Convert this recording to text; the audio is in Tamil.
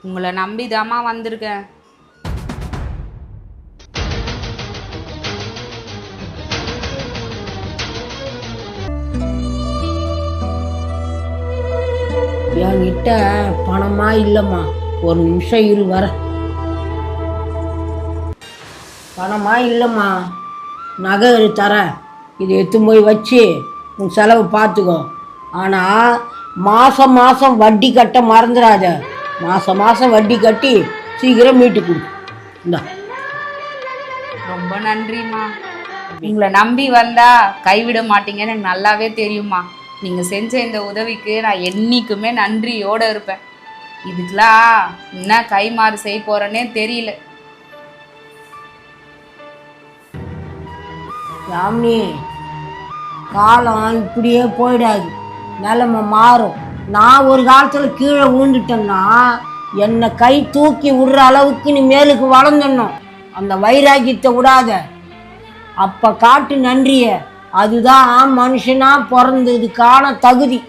உங்களை நம்பிதாம்மா வந்திருக்கேன். என்கிட்ட பணமா இல்லைம்மா, ஒரு நிமிஷம் இரு வர. பணமா இல்லைம்மா, நகை தரேன், இதை எடுத்து போய் வச்சு உன் செலவு பார்த்துக்கோ. ஆனால் மாதம் மாதம் வட்டி கட்ட மறந்துடாத. மாதம் மாதம் வட்டி கட்டி சீக்கிரம் மீட்டு கொடு. இந்த ரொம்ப நன்றிம்மா. உங்களை நம்பி வந்தா கைவிட மாட்டீங்கன்னு எனக்கு நல்லாவே தெரியுமா. நீங்கள் செஞ்ச இந்த உதவிக்கு நான் என்றைக்குமே நன்றியோடு இருப்பேன். இதுக்கெல்லாம் என்ன கைமாறு செய்ய போகிறேன்னே தெரியல. யாமினி, காலம் இப்படியே போயிடாது, நிலைமை மாறும். நான் ஒரு காலத்தில் கீழே விழுந்துட்டேன்னா என்னை கை தூக்கி விடுற அளவுக்கு நீ மேலுக்கு வளர்ந்துடணும். அந்த வைராக்கியத்தை விடாத. அப்போ காட்டு நன்றிய. அதுதான் மனுஷனா பிறந்ததுக்கான தகுதி.